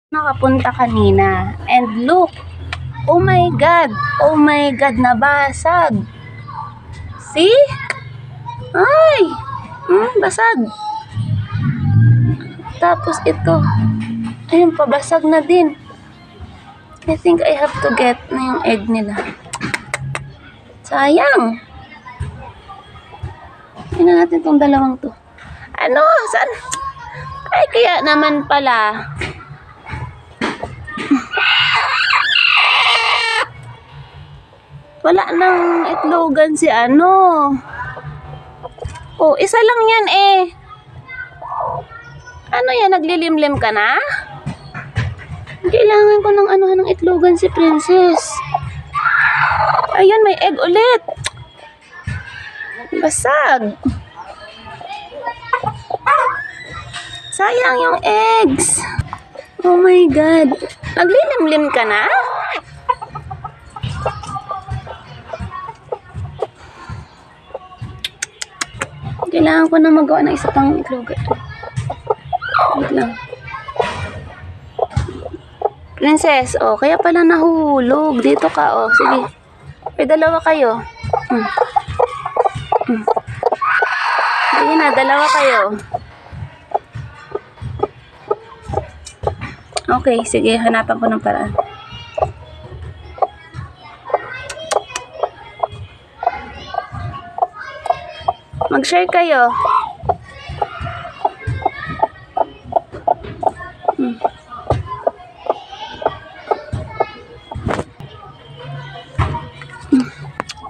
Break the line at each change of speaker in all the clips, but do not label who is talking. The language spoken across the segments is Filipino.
Nakapunta kanina and look, oh my god, nabasag. See? Ay, basag. Tapos ito, ayun, pabasag na din. I think I have to get na yung egg nila. Sayang. Tingnan natin tong dalawang to. Ano? Saan? Ay, kaya naman pala. Wala nang itlogan si ano. Oh, isa lang yan eh. Ano yan? Naglilimlim ka na? Kailangan ko ng anuhan ng itlogan si Princess. Ayun, may egg ulit. Basag. Sayang yung eggs. Oh my god. Naglilimlim ka na? Kailangan ko na magawa ng isa pang itlogan. Wait lang. Princess, oh, kaya pala nahuhulog. Dito ka, oh. Sige. May dalawa kayo. Sige na, dalawa kayo. Okay, sige. Hanapan ko ng paraan. Mag-share kayo.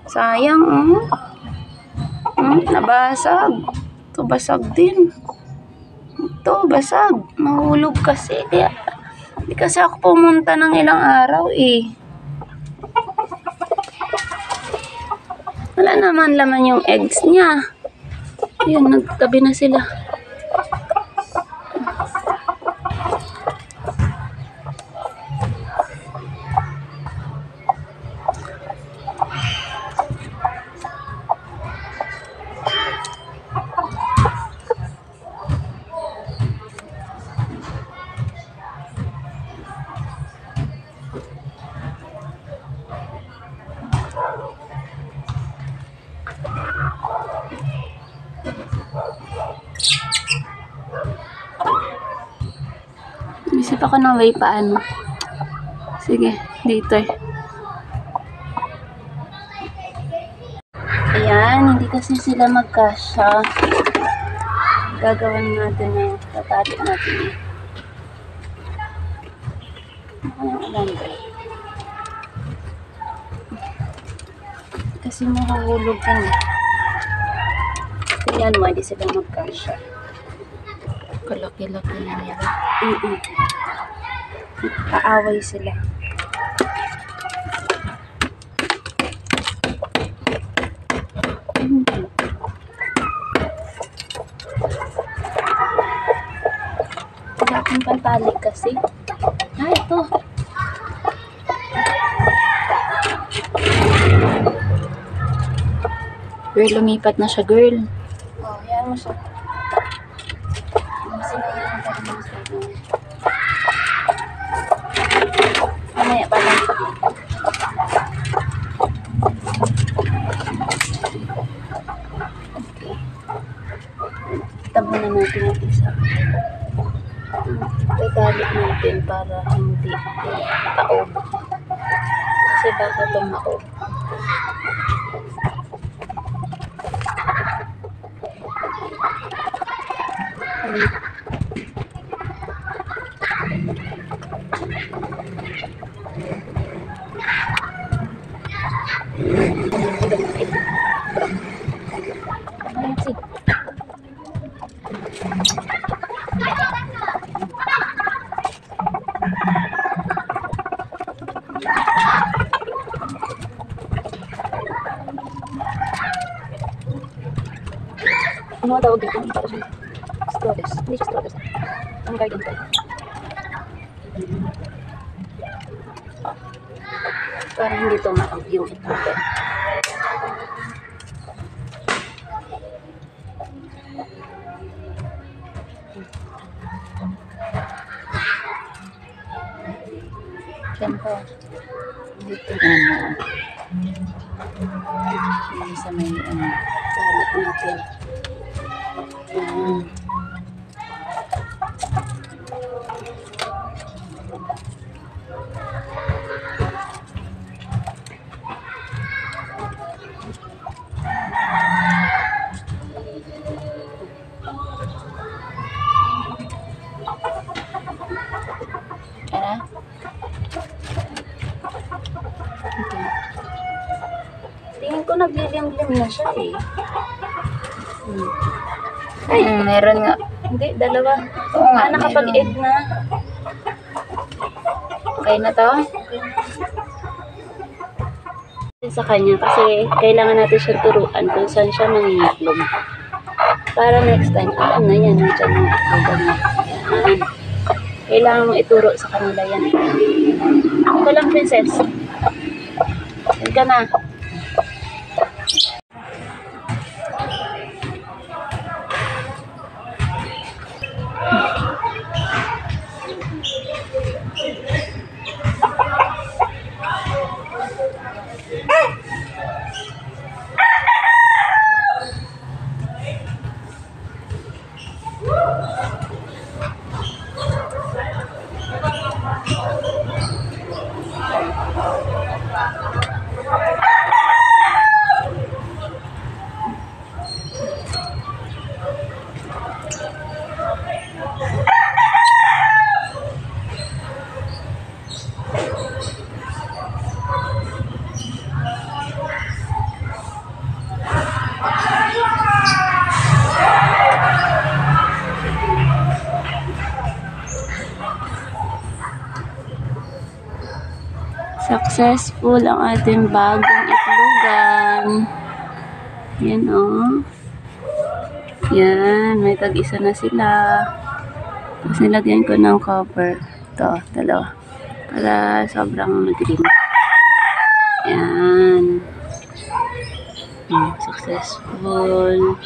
Sayang, nabasag. Ito, basag din. Ito, basag. Nahulog kasi. Kaya, hindi kasi ako pumunta ng ilang araw eh. Wala naman laman yung eggs niya. Ayun, nagtabi na sila. Isip ako ng way paano. Sige, dito eh. Ayan, hindi kasi sila magkasya. Gagawin natin na tatali natin eh. Ano yung kasi mahuhulog yan eh. Tingnan mo, hindi sila magkasya. Kalaki-laki na nila. Kaaway sila. Wala akong pantalik kasi. Ito. Girl, lumipat na siya, girl. Oh, yan mo siya. Mamaya pa lang. Tabo na natin ang isa. Tatali natin para hindi taob. Kasi baka tumaob. Ano ang tawag dito? Stores. Hindi siya stores. Ang garden ko. Para hindi tumaob yung ito. Yan po.
Dito.
Yan.
Yung sa may
Salit natin. Yan.
Ara?
Okay. Tingin ko naglilim-lim na siya eh. Ay!
Meron nga.
Hindi, dalawa.
Oo nga,
Nakapag-egg na.
Okay na to?
Sa kanya kasi kailangan natin siya turuan kung saan siya mangingitlog. Para next time, alam na yan, nandiyan yung itlogan niya. Yan. Kailangan mo ituro sa kanila yan. Ito lang, princess. Yan ka na. Successful ang ating bagong itlogan. Yan o. Yan, may tag-isa na sila. Tapos nilagyan ko ng cover. Ito, dalawa. Para sobrang madilim. Yan. Successful.